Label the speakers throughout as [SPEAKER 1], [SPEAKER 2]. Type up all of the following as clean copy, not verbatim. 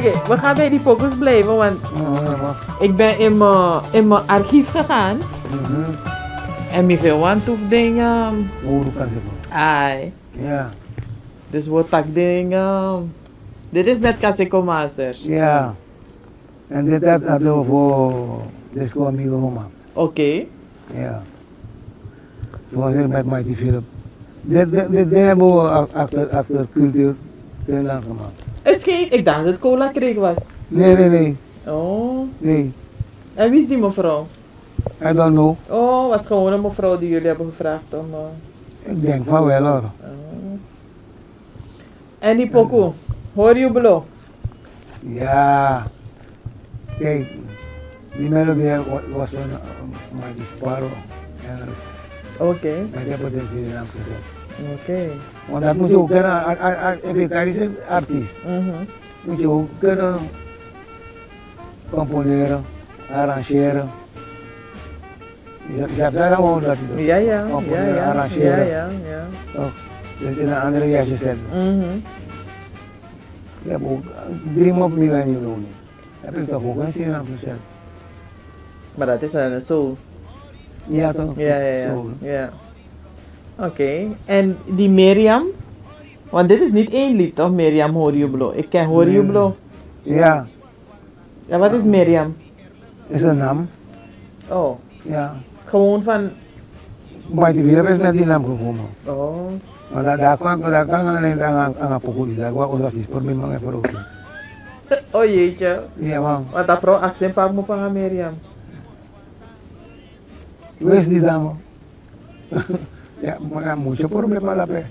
[SPEAKER 1] Oké, we gaan bij die focus blijven, want ik ben in mijn archief gegaan. En ik veel want of dingen.
[SPEAKER 2] Hoe kan ze?
[SPEAKER 1] Ai.
[SPEAKER 2] Ja.
[SPEAKER 1] Dus wat tak dingen. Dit is met Kaseko Masters.
[SPEAKER 2] Ja. En dit hadden we voor Disco Amigo gemaakt.
[SPEAKER 1] Oké.
[SPEAKER 2] Ja. Zoals ik met Mighty Philip. Dit hebben we achter cultuur Finland gemaakt.
[SPEAKER 1] Is geen, ik dacht dat het Cola Creek was.
[SPEAKER 2] Nee.
[SPEAKER 1] Oh.
[SPEAKER 2] Nee.
[SPEAKER 1] En wie is die mevrouw?
[SPEAKER 2] I don't know.
[SPEAKER 1] Oh, was gewoon een mevrouw die jullie hebben gevraagd om.
[SPEAKER 2] Ik denk van wel hoor.
[SPEAKER 1] En die pokoe, hoor je below?
[SPEAKER 2] Ja. Kijk, die melodie was een Mighty Sparrow.
[SPEAKER 1] Oké.
[SPEAKER 2] Maar ik heb het in Suriname gezet.
[SPEAKER 1] Oké.
[SPEAKER 2] Want dat moet je ook kunnen, als je artiest, moet je ook kunnen componeren, arrangeren. Je hebt daar gewoon dat je
[SPEAKER 1] Ja.
[SPEAKER 2] componeren, arrangeren.
[SPEAKER 1] Ja.
[SPEAKER 2] Toch? Dus in een andere jasje zetten. Ik heb ook Dream of Me When You Know Me. Heb ik toch ook in Suriname gezet.
[SPEAKER 1] Maar dat is een soul.
[SPEAKER 2] Ja toch?
[SPEAKER 1] Ja. Oké. En die Miriam? Want dit is niet één lied toch, Miriam Hoor Je Blow? Ik ken Hoor Je Blow.
[SPEAKER 2] Ja.
[SPEAKER 1] Ja, wat is Miriam?
[SPEAKER 2] Is een naam.
[SPEAKER 1] Oh.
[SPEAKER 2] Ja.
[SPEAKER 1] Gewoon van...
[SPEAKER 2] Mighty Philip is met die naam gekomen.
[SPEAKER 1] Oh.
[SPEAKER 2] Maar daar kan alleen aan een pokoe. Daar was ons artiest voor mij maar even ook.
[SPEAKER 1] Oh jeetje.
[SPEAKER 2] Ja man.
[SPEAKER 1] Want dat vrouw accent pak me van Miriam.
[SPEAKER 2] Wees die dame. Ja, maar moet je probleem laten.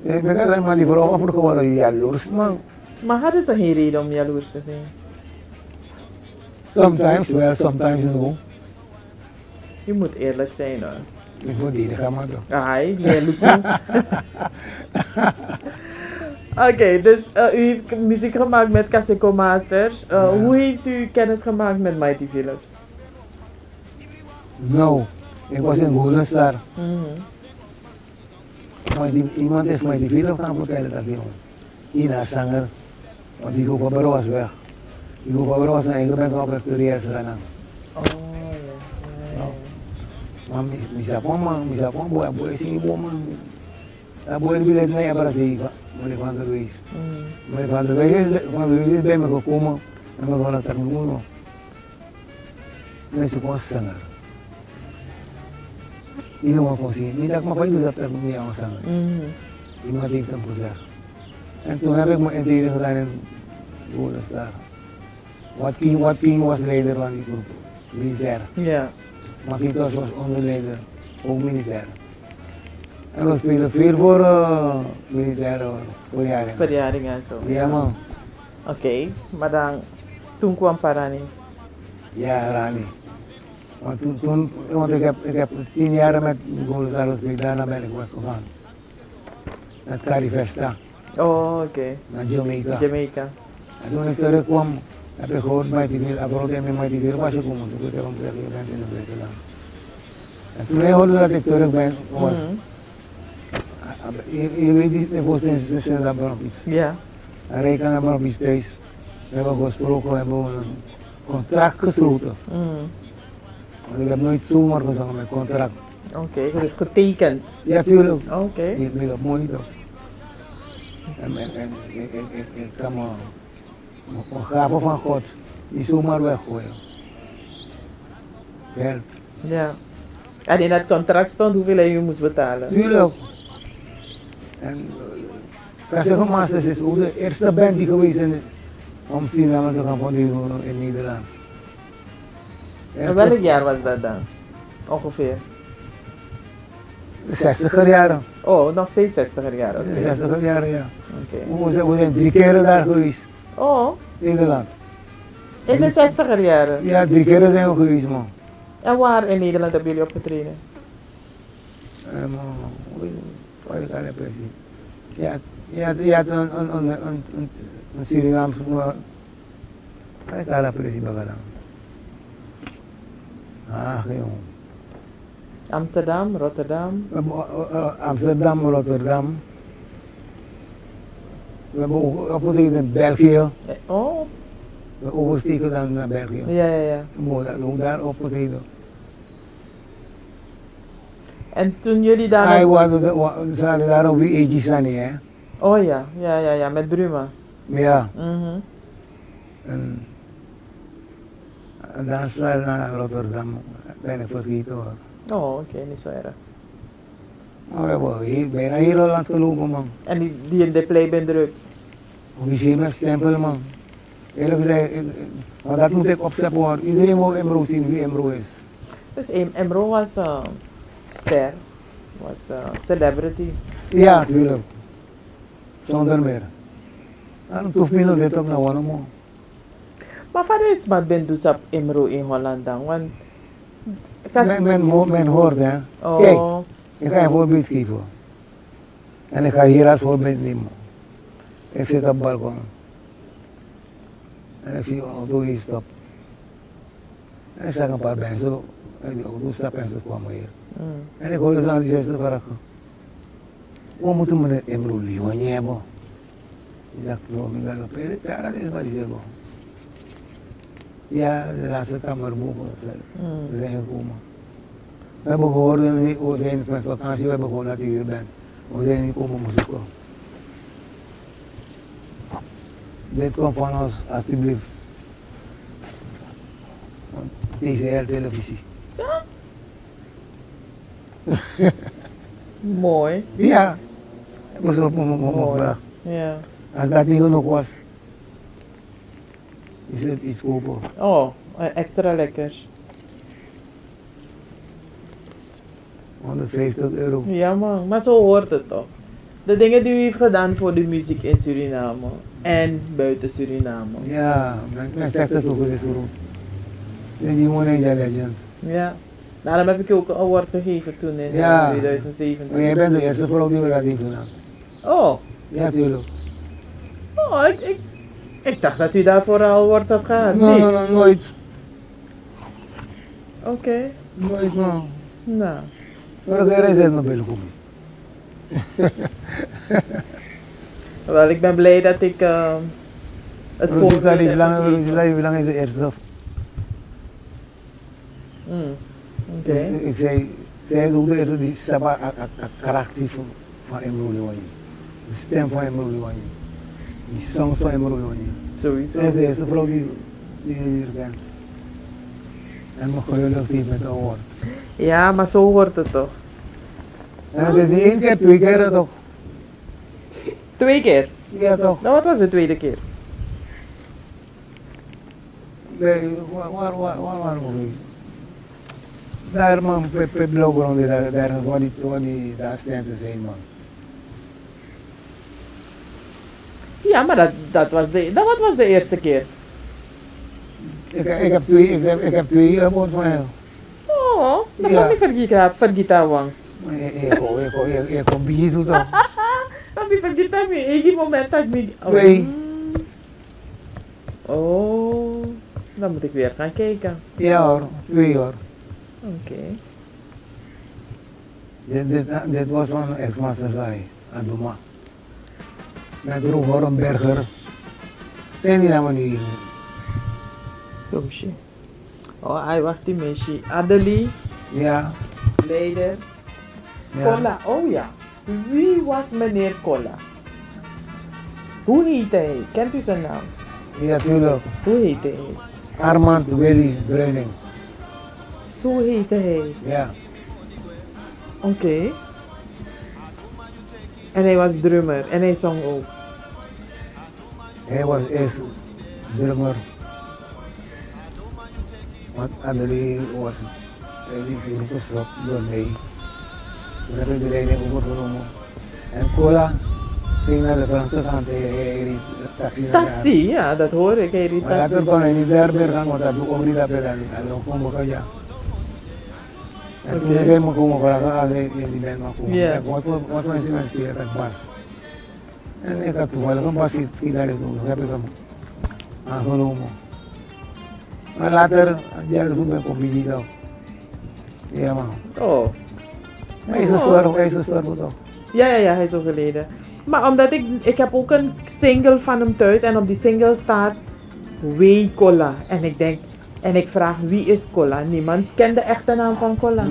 [SPEAKER 2] Ik ben alleen maar die vrouw over geworden, jaloers man.
[SPEAKER 1] Maar hadden ze geen reden om jaloers te zijn?
[SPEAKER 2] Sometimes wel, sometimes no.
[SPEAKER 1] Je moet eerlijk zijn hoor.
[SPEAKER 2] Ik moet die gaan maken.
[SPEAKER 1] Ai, nee, Lucie. Oké, dus u heeft muziek gemaakt met Kaseko Masters. Hoe heeft u kennis gemaakt met Mighty Philips?
[SPEAKER 2] Nou, ik was in Golden Star. Maar iemand is Mighty Philips gaan vertellen dat hij Ina zanger, want die Gopa was weg. Die Gopa was een eigen band op de reisrennen.
[SPEAKER 1] Oh, ja.
[SPEAKER 2] Maar misapon boy sing ibu man. Boy di bilet na ya para si Meneer Van der Wees. Meneer Van der Wees is bij me gekomen en we gaan het er doen. Mensen kon zanger. Iemand kon zien. Niet dat ik me van doe dat ik niet aan zanger. Iemand heeft hem gezegd. En toen heb ik me interim gedaan in Golden Star. Wat King was leider van die groep, militair.
[SPEAKER 1] Ja.
[SPEAKER 2] Macintosh was onderleider, ook militair. En we spelen veel voor militaire verjaringen.
[SPEAKER 1] Verjaringen en zo.
[SPEAKER 2] Ja man.
[SPEAKER 1] Oké, maar dan, toen kwam Parani.
[SPEAKER 2] Ja, Rani. Want ik heb 10 jaar met Golden Star gespeeld, daarna ben ik weggegaan. Met Carifesta.
[SPEAKER 1] Oh, oké.
[SPEAKER 2] Naar Jamaica. En toen ik terugkwam, heb ik gehoord Mighty Philips, abroad en met Mighty Philips was gekomen. Toen ik hem zeggen, je bent in het buitenland. En toen hij hoorde dat ik terug ben, was... Je weet niet, ik was in Sint-Abrampies.
[SPEAKER 1] Ja.
[SPEAKER 2] En Reken en Abrampies thuis. We hebben gesproken, we hebben een contract gesloten. Want ik heb nooit zomaar gezongen met contract.
[SPEAKER 1] Oké, dus getekend.
[SPEAKER 2] Ja, tuurlijk.
[SPEAKER 1] Oké.
[SPEAKER 2] Ik wil dat mooi toch. En ik kan me een gave van God niet zomaar weggooien. Geld.
[SPEAKER 1] Ja. En in dat contract stond hoeveel je moest betalen?
[SPEAKER 2] Tuurlijk. En Kaseko Masters is ook de eerste band die geweest is om Suriname te gaan produceren in Nederland.
[SPEAKER 1] En welk jaar was dat dan? Ongeveer?
[SPEAKER 2] De 60er jaren.
[SPEAKER 1] Oh, nog steeds 60er jaren.
[SPEAKER 2] De 60er jaren, ja.
[SPEAKER 1] Oké.
[SPEAKER 2] We zijn 3 keer daar geweest.
[SPEAKER 1] Oh,
[SPEAKER 2] Nederland.
[SPEAKER 1] in de 60er jaren?
[SPEAKER 2] Ja, 3 keer zijn we geweest, man.
[SPEAKER 1] En waar in Nederland hebben jullie opgetreden?
[SPEAKER 2] Waar kan ik precies? Je had een Surinaamse, waar kan ik precies begrijpen? Ah, jongen.
[SPEAKER 1] Amsterdam, Rotterdam?
[SPEAKER 2] Amsterdam, Rotterdam. We hebben ook opgetreden in België.
[SPEAKER 1] Oh,
[SPEAKER 2] We oversteken dan naar België.
[SPEAKER 1] ja.
[SPEAKER 2] We moeten ook daar opgetreden.
[SPEAKER 1] En toen jullie daar
[SPEAKER 2] Hij
[SPEAKER 1] nog...
[SPEAKER 2] ze hadden daar ook weer eentje staan, hè?
[SPEAKER 1] Oh ja, met Bruma.
[SPEAKER 2] Ja.
[SPEAKER 1] Mhm.
[SPEAKER 2] En dan sta je naar Rotterdam. Ben ik vergeten hoor.
[SPEAKER 1] Oh, oké, niet zo erg.
[SPEAKER 2] Maar we hebben bijna heel Holland gelopen, man.
[SPEAKER 1] En die play ben druk.
[SPEAKER 2] Officieel met stempel, man. Eerlijk gezegd, want dat moet ik opzetten hoor. Iedereen wil Emro zien wie Emro is.
[SPEAKER 1] Dus Emro was ster, was celebrity.
[SPEAKER 2] Ja, tuurlijk. Zonder meer. Daarom tof me nog dit ook naar wonen, man.
[SPEAKER 1] Maar vader is maar ben dus op Emro in Holland dan, want...
[SPEAKER 2] Men hoort, hè.
[SPEAKER 1] Oh.
[SPEAKER 2] Kijk, ik ga je een voorbeeld geven. En ik ga hier als voorbeeld nemen. Ik zit op het balkon. En ik zie een auto hier stop. En ik zag een paar mensen uit die auto stappen en ze kwamen hier. En ik hoorde ze aan die zuster vragen. We moeten meneer Emro Lionje hebben. Ik dacht, ja, dat is wat die zeggen. Ja, de laatste kamer boven. Ze zijn gekomen. We hebben gehoord, we zijn met vakantie, we hebben gehoord dat u hier bent. We zijn niet komen bezoeken. Dit komt van ons, alsjeblieft. TCR televisie.
[SPEAKER 1] Zo? Mooi.
[SPEAKER 2] Ja, ik moest op mijn gebracht.
[SPEAKER 1] Ja.
[SPEAKER 2] Als dat niet genoeg was, is het iets kopen.
[SPEAKER 1] Oh, extra lekker.
[SPEAKER 2] 150 euro.
[SPEAKER 1] Ja man, maar zo hoort het toch. De dingen die u heeft gedaan voor de muziek in Suriname en buiten Suriname.
[SPEAKER 2] Ja, men zegt het ook, het is goed. Die jongen is een legend.
[SPEAKER 1] Ja, daarom heb ik je ook een award gegeven toen in
[SPEAKER 2] Ja.
[SPEAKER 1] 2017.
[SPEAKER 2] Maar jij bent de eerste vrouw die we dat heeft gedaan.
[SPEAKER 1] Oh,
[SPEAKER 2] Ja, tuurlijk.
[SPEAKER 1] oh ik dacht dat u daarvoor al awards had gehad.
[SPEAKER 2] No,
[SPEAKER 1] Niet?
[SPEAKER 2] no, no, nooit.
[SPEAKER 1] Oké,
[SPEAKER 2] Nooit, man.
[SPEAKER 1] nou.
[SPEAKER 2] Vorige keer is er nog binnenkomen.
[SPEAKER 1] Wel, ik ben blij dat ik het
[SPEAKER 2] Rosita
[SPEAKER 1] voorbeeld
[SPEAKER 2] lief
[SPEAKER 1] heb
[SPEAKER 2] lang,
[SPEAKER 1] gegeven.
[SPEAKER 2] Rosita lief lang is de eerste.
[SPEAKER 1] Oké.
[SPEAKER 2] Ik zei, zij is ook de eerste die Saba karakter van Emro Lionje. De stem van Emro Lionje. Die songs van Emro Lionje.
[SPEAKER 1] Sowieso.
[SPEAKER 2] Zij is de eerste vrouw die je hier kent. En me gelukkig heeft met de award.
[SPEAKER 1] Ja, maar zo hoort het toch.
[SPEAKER 2] En het is niet één keer, 2 keer toch?
[SPEAKER 1] 2 keer.
[SPEAKER 2] Ja toch?
[SPEAKER 1] Nou, wat was de tweede keer?
[SPEAKER 2] Waar waren we geweest? Daar man, bij Blauwgrond, daar waar die daar stenten zijn man.
[SPEAKER 1] Ja, maar dat wat was de eerste keer?
[SPEAKER 2] Ik heb twee awards van hem.
[SPEAKER 1] Oh, dat
[SPEAKER 2] Ja.
[SPEAKER 1] kan niet vergeten wang.
[SPEAKER 2] Ik kom bij toe toch?
[SPEAKER 1] Dat niet vergeten me. In die moment dat ik me...
[SPEAKER 2] Twee.
[SPEAKER 1] Oh, dan moet ik weer gaan kijken.
[SPEAKER 2] Ja hoor, 2 hoor.
[SPEAKER 1] Oké.
[SPEAKER 2] Dit was van een ex-master Zai, Adoma. Met Roel Hornberger. Zijn die namen niet?
[SPEAKER 1] Doosje. Oh, hij wacht die meisje. Adelie,
[SPEAKER 2] Ja.
[SPEAKER 1] leider.
[SPEAKER 2] Ja.
[SPEAKER 1] Kolla, oh ja. Wie was meneer Kolla? Hoe heet hij? Kent u zijn naam?
[SPEAKER 2] Ja, tuurlijk.
[SPEAKER 1] Hoe heet hij?
[SPEAKER 2] Armand Willy Bruining.
[SPEAKER 1] Zo heette hij.
[SPEAKER 2] Ja.
[SPEAKER 1] Oké. En hij was drummer en hij zong ook.
[SPEAKER 2] Hij was eerst drummer. Want Adelie was die groep gestopt door mij. Toen heb ik de leiding overgenomen. En Cola ging naar de Franse kant. Hij reed taxi naar daar.
[SPEAKER 1] Taxi, ja, dat hoor ik. Hij reed
[SPEAKER 2] Maar later
[SPEAKER 1] taxi.
[SPEAKER 2] kon hij niet daar meer gaan, want dat doe ik ook niet dat hij dan kon ik ja. En toen is hij me komen vragen, als hij in die band mag komen.
[SPEAKER 1] Ja.
[SPEAKER 2] Ik zei, wat was die mensen spelen, dat bas. En ik had toevallig een basgitarist nodig, heb ik hem aangenomen. Maar later, een jaar of zo ben ik op digitaal. Ja man.
[SPEAKER 1] Oh.
[SPEAKER 2] Hij is gestorven toch?
[SPEAKER 1] Ja, hij is overleden. Maar omdat ik heb ook een single van hem thuis en op die single staat Wee Kolla. En ik vraag wie is Kolla? Niemand kent de echte naam van Kolla.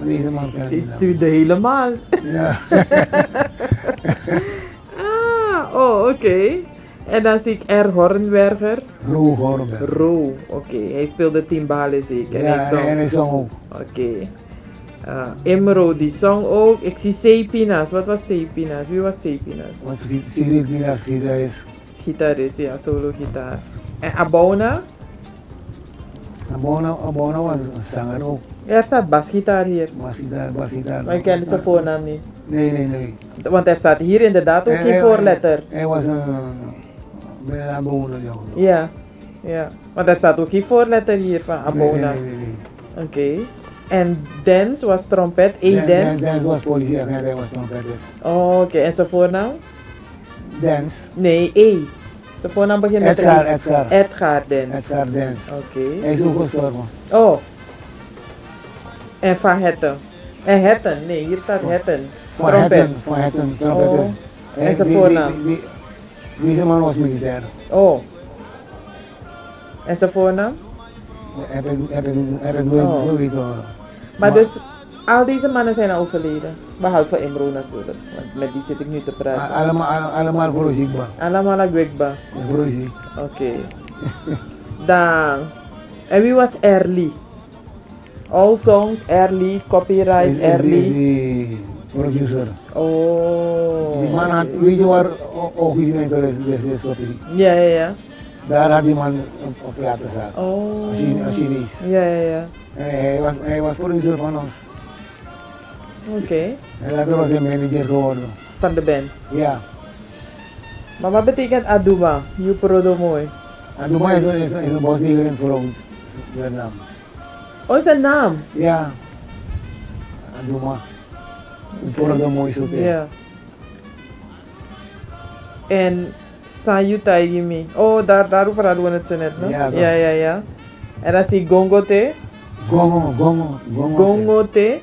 [SPEAKER 2] Deze man kent die naam.
[SPEAKER 1] Tuurde helemaal.
[SPEAKER 2] Ja.
[SPEAKER 1] Oké. En dan zie ik R. Hornberger.
[SPEAKER 2] Roel Hornberg.
[SPEAKER 1] Ro, oké. Hij speelde timbale zeker.
[SPEAKER 2] Ja, en hij zong ook.
[SPEAKER 1] Oké. Imro, die zong ook. Ik zie Sepinas. Wat was Sepinas? Wie was Sepinas?
[SPEAKER 2] Want Cyril Pinas gitarist.
[SPEAKER 1] Gitarist, ja, solo gitaar. En Abona?
[SPEAKER 2] Abona was een zanger ook.
[SPEAKER 1] Er staat basgitaar hier.
[SPEAKER 2] Basgitaar.
[SPEAKER 1] Maar ik ken zijn voornaam niet.
[SPEAKER 2] Nee.
[SPEAKER 1] Want er staat hier inderdaad ook geen voorletter.
[SPEAKER 2] Hij was een bijna Abona, jongen.
[SPEAKER 1] Ja. Want er staat ook geen voorletter hier van Abona.
[SPEAKER 2] Nee.
[SPEAKER 1] Oké. En Dance was trompet, Dance?
[SPEAKER 2] Dance was politieagent, hij was trompetist.
[SPEAKER 1] Oh, oké. En zijn voornaam?
[SPEAKER 2] Dance?
[SPEAKER 1] Nee, E. Zijn voornaam begint met
[SPEAKER 2] Edgar
[SPEAKER 1] Dance.
[SPEAKER 2] Edgar Dance.
[SPEAKER 1] Oké.
[SPEAKER 2] Hij is ook gestorven.
[SPEAKER 1] Oh. En Van Hetten. En Hetten, nee, hier staat Hetten.
[SPEAKER 2] Van Hetten, trompetist.
[SPEAKER 1] Oh. En zijn voornaam?
[SPEAKER 2] Deze man was militair.
[SPEAKER 1] Oh. En zijn voornaam?
[SPEAKER 2] Heb ik nooit weten.
[SPEAKER 1] Maar dus, al deze mannen zijn al overleden. Behalve Imro natuurlijk, want met die zit ik nu te praten.
[SPEAKER 2] Allemaal broziekba.
[SPEAKER 1] Allemaal agwekba.
[SPEAKER 2] Brozie.
[SPEAKER 1] Oké. Dan. En wie was Early? All songs, Early, copyright, Early.
[SPEAKER 2] Die producer.
[SPEAKER 1] Oh.
[SPEAKER 2] Die man had, weet je waar origineel is?
[SPEAKER 1] Ja.
[SPEAKER 2] Daar had die man op laten staan.
[SPEAKER 1] Oh.
[SPEAKER 2] Als Chinees.
[SPEAKER 1] Ja.
[SPEAKER 2] En hij was producer van ons.
[SPEAKER 1] Oké.
[SPEAKER 2] En later was hij manager geworden.
[SPEAKER 1] Van de band.
[SPEAKER 2] Ja.
[SPEAKER 1] Maar wat betekent Aduba? Je prodo mooi.
[SPEAKER 2] Aduba is een bosniger in Front. Vietnam.
[SPEAKER 1] Oh, is een naam?
[SPEAKER 2] Ja. Aduba. Een prodo mooi zo.
[SPEAKER 1] Ja. En Sayuta Yimi. Oh, daarover hadden we het zo net, no? Ja. En dan zie ik Gongote. Gongote.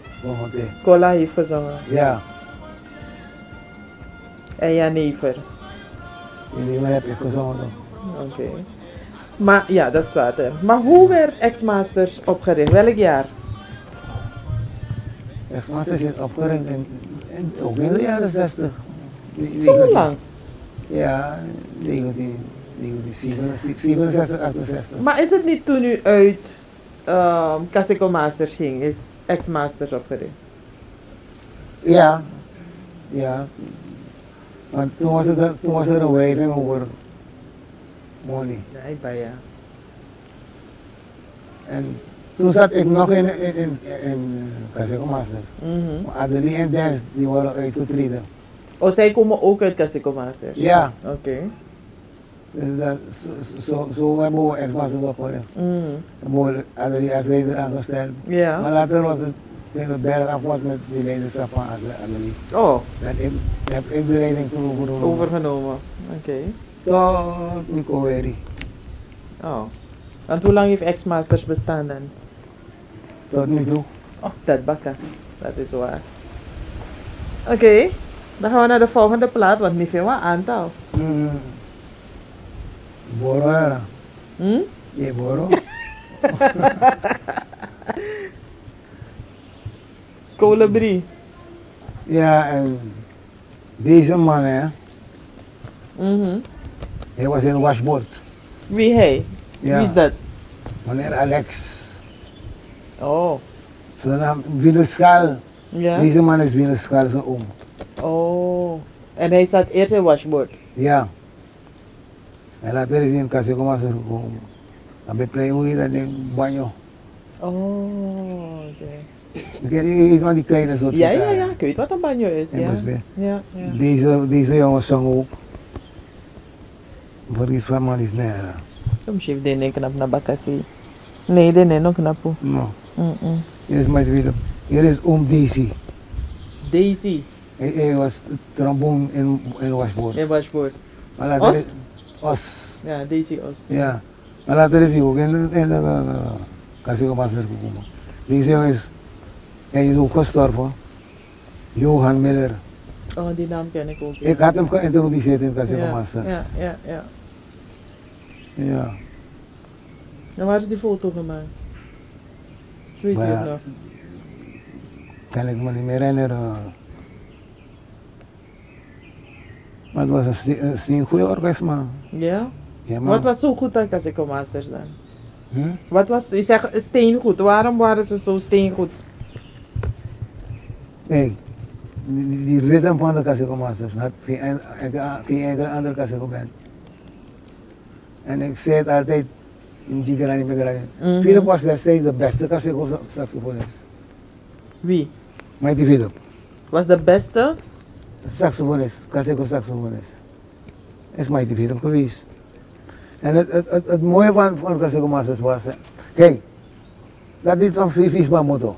[SPEAKER 1] Kolla heeft gezongen.
[SPEAKER 2] Ja.
[SPEAKER 1] En Janever.
[SPEAKER 2] Janever heb ik gezongen.
[SPEAKER 1] Oké. Maar ja, dat staat er. Maar hoe werd X-Masters opgericht? Welk jaar?
[SPEAKER 2] X-Masters is opgericht ook in de jaren 60.
[SPEAKER 1] Zo lang?
[SPEAKER 2] Ja, 1967, 68.
[SPEAKER 1] Maar is het niet toen u uit Casico Masters ging, is X-Masters opgericht?
[SPEAKER 2] Ja. Want toen was er een waving over money.
[SPEAKER 1] Ja.
[SPEAKER 2] En toen zat ik nog in Casico Masters. Maar Adelie en Dance, die waren uitgetreden.
[SPEAKER 1] Oh, zij komen ook uit Casico Masters?
[SPEAKER 2] Ja.
[SPEAKER 1] Oké.
[SPEAKER 2] Dus zo hebben we X-Masters opgericht. Hebben we Adelie als leider aangesteld.
[SPEAKER 1] Ja.
[SPEAKER 2] Maar later was het tegen het berg af was met die leiderschap van Adelie.
[SPEAKER 1] Oh.
[SPEAKER 2] Dat heb ik de leiding toen
[SPEAKER 1] overgenomen. Oké.
[SPEAKER 2] Tot Nico Weri.
[SPEAKER 1] Oh. Want hoe lang heeft X-Masters bestaan dan?
[SPEAKER 2] Tot nu toe.
[SPEAKER 1] Oh, dat bakken. Dat is waar. Oké. Dan gaan we naar de volgende plaat, want niet veel aantal.
[SPEAKER 2] Boro era.
[SPEAKER 1] Ja,
[SPEAKER 2] Boro.
[SPEAKER 1] Colibri.
[SPEAKER 2] Ja, en deze man, hè. Hij was in Washboard.
[SPEAKER 1] Wie hij?
[SPEAKER 2] Ja.
[SPEAKER 1] Wie is dat?
[SPEAKER 2] Meneer Alex.
[SPEAKER 1] Oh.
[SPEAKER 2] Zijn naam Wille Schaal.
[SPEAKER 1] Ja.
[SPEAKER 2] Deze man is Wille Schaal, zijn oom.
[SPEAKER 1] Oh. En hij zat eerst in Washboard?
[SPEAKER 2] Ja. En later is hij in Casico Masters gekomen. Dan ben je hoe je dat ding, banjo.
[SPEAKER 1] Oh, oké.
[SPEAKER 2] Ik ken iets van die kleine soort.
[SPEAKER 1] Ja. Ik weet wat een banjo is. Ja.
[SPEAKER 2] Deze jongen zong ook. Boris van man is nera.
[SPEAKER 1] Kom chef dene knap na bakasi. Nee, dene no knapu.
[SPEAKER 2] No. Hier is mijn video. Hier is oom Daisy.
[SPEAKER 1] Daisy.
[SPEAKER 2] Hij was trombone in Washboard.
[SPEAKER 1] In Washboard.
[SPEAKER 2] Oost? Oost.
[SPEAKER 1] Ja, Daisy Oost.
[SPEAKER 2] Ja. Maar later is hij ook in de Casico Masters gekomen. Deze jongen is ook gestorven. Johan Miller.
[SPEAKER 1] Oh, die naam ken ik ook. Ja.
[SPEAKER 2] Ik had hem geïntroduceerd in Casino
[SPEAKER 1] ja.
[SPEAKER 2] Masters.
[SPEAKER 1] Ja.
[SPEAKER 2] Ja.
[SPEAKER 1] En waar is die foto gemaakt? Weet je
[SPEAKER 2] Maar
[SPEAKER 1] het
[SPEAKER 2] ja,
[SPEAKER 1] nog?
[SPEAKER 2] kan ik me niet meer herinneren. Maar het was een steengoeie orkest, man.
[SPEAKER 1] Ja?
[SPEAKER 2] Ja, man.
[SPEAKER 1] Wat was zo goed aan Casino Masters dan?
[SPEAKER 2] Hm?
[SPEAKER 1] Wat was, je zegt steengoed, waarom waren ze zo steengoed?
[SPEAKER 2] Kijk, die ritme van de Casino Masters had geen enkele andere Casino band. En ik zei het altijd, in Gigarani Megarani. Philip was destijds de beste Casino saxofonist.
[SPEAKER 1] Wie?
[SPEAKER 2] Mighty Philip.
[SPEAKER 1] Was de beste?
[SPEAKER 2] Saxofonist, Casino saxofonist. Is Mighty Philip geweest. En het mooie van Casino Masters was, kijk, dat dit van Vivis Bamoto.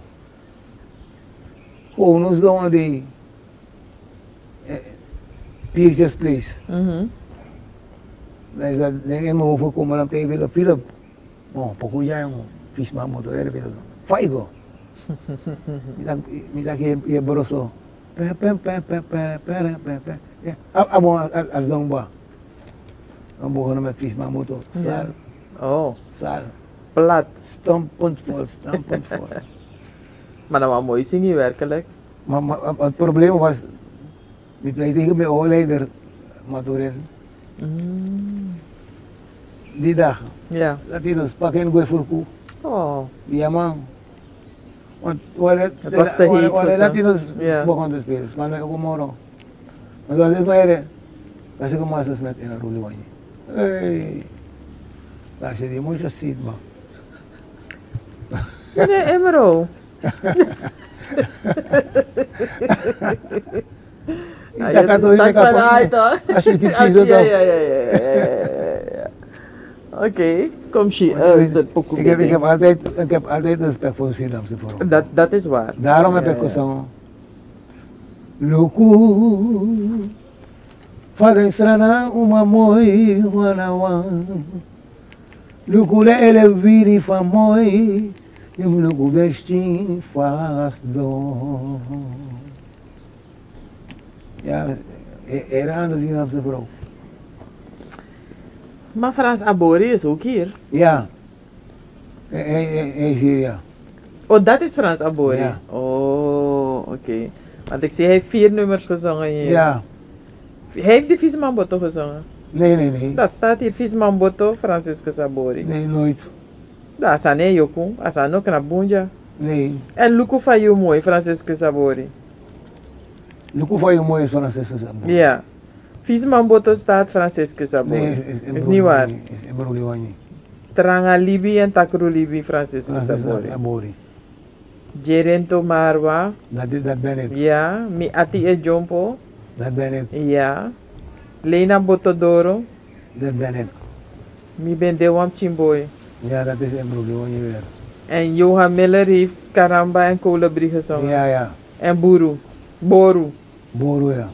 [SPEAKER 2] Gewoon ons doen die Piertjes Place. Dan is dat ding in mijn hoofd gekomen dan tegen Philip. Oh, pokoe jij jongen, Vivis Bamoto, er Philip. Faigo. Misa je broso. Ja, abo als dongba. Dan begonnen met Vivis Bamoto. Sal,
[SPEAKER 1] Oh,
[SPEAKER 2] sal.
[SPEAKER 1] plat.
[SPEAKER 2] Stampend vol, stampend vol.
[SPEAKER 1] Maar dat was mooi zingen werkelijk.
[SPEAKER 2] Maar het probleem was, ik bleef tegen mijn oorleider, Maturin, die dag,
[SPEAKER 1] Ja.
[SPEAKER 2] dat hij ons pak en gooi voor koe.
[SPEAKER 1] Oh,
[SPEAKER 2] Ja man. Want
[SPEAKER 1] het was te heet voor
[SPEAKER 2] dat hij
[SPEAKER 1] ze.
[SPEAKER 2] ons
[SPEAKER 1] Ja.
[SPEAKER 2] begon te spelen, maar dan ook morgen. Maar dat is maar, als ik een massas met in een roelie wanneer. Hey, als je die moedjes ziet man.
[SPEAKER 1] meneer Emero.
[SPEAKER 2] Ik dacht dat ik als je die pizza
[SPEAKER 1] Ja. Oké, kom je.
[SPEAKER 2] Ik heb altijd respect voor de Surinaamse vorm.
[SPEAKER 1] Dat is waar.
[SPEAKER 2] Daarom heb
[SPEAKER 1] Ja,
[SPEAKER 2] ik
[SPEAKER 1] ja.
[SPEAKER 2] gezongen. Luku, fare strana uma moi wanawan. Luku le ele viri fa moi, yum luku vesting fast do. Ja, era aan de Surinaamse vrouw.
[SPEAKER 1] Maar Frans Abori is ook hier.
[SPEAKER 2] Ja, hij is hier, ja.
[SPEAKER 1] Oh, dat is Frans Abori?
[SPEAKER 2] Ja.
[SPEAKER 1] Oh, oké. Want ik zie, hij heeft 4 nummers gezongen hier.
[SPEAKER 2] Ja,
[SPEAKER 1] Hij heeft de Visman Botto gezongen.
[SPEAKER 2] nee.
[SPEAKER 1] Dat staat hier, Visman Botto, Francisco Sabori.
[SPEAKER 2] Nee, nooit.
[SPEAKER 1] Dat is een Yoko, dat is een ook een Bunja.
[SPEAKER 2] Nee.
[SPEAKER 1] En Luku Fayu mooi, Francisco Sabori.
[SPEAKER 2] Luku van je mooi is van een zesde.
[SPEAKER 1] Ja. Visman Botto staat Francisco Sabori.
[SPEAKER 2] Nee,
[SPEAKER 1] is niet waar.
[SPEAKER 2] Is in Broeliwani.
[SPEAKER 1] Tranga Libi en Takru Libi, Francisco Sabori.
[SPEAKER 2] Sabori.
[SPEAKER 1] Jerento Marwa.
[SPEAKER 2] Dat ben ik.
[SPEAKER 1] Ja. Mi Ati e Jompo.
[SPEAKER 2] Dat ben ik.
[SPEAKER 1] Ja. Lena Botodoro.
[SPEAKER 2] Dat ben ik.
[SPEAKER 1] Mi ben Dewam Chimboy.
[SPEAKER 2] Ja, dat is in Broeliwani weer.
[SPEAKER 1] En Johan Miller heeft Karamba en Kolibri gezongen.
[SPEAKER 2] Ja.
[SPEAKER 1] En Boru.
[SPEAKER 2] Boru, ja.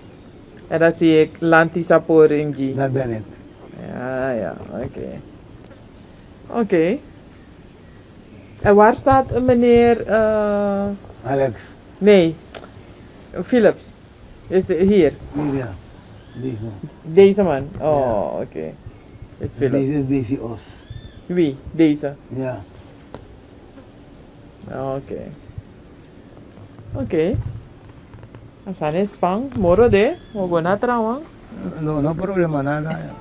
[SPEAKER 1] En dan zie ik Lanti Saporingi.
[SPEAKER 2] Dat ben ik.
[SPEAKER 1] Ja, oké. En waar staat meneer...
[SPEAKER 2] Alex.
[SPEAKER 1] Nee, Philips. Hier,
[SPEAKER 2] Hier, ja. Deze.
[SPEAKER 1] deze man. Oh, oké. Is Philips.
[SPEAKER 2] Deze is Daisy Os.
[SPEAKER 1] Wie? Deze.
[SPEAKER 2] Ja.
[SPEAKER 1] Oké. Asan is pang, moro de, mogo na trauma.
[SPEAKER 2] No problema, nada. Ja.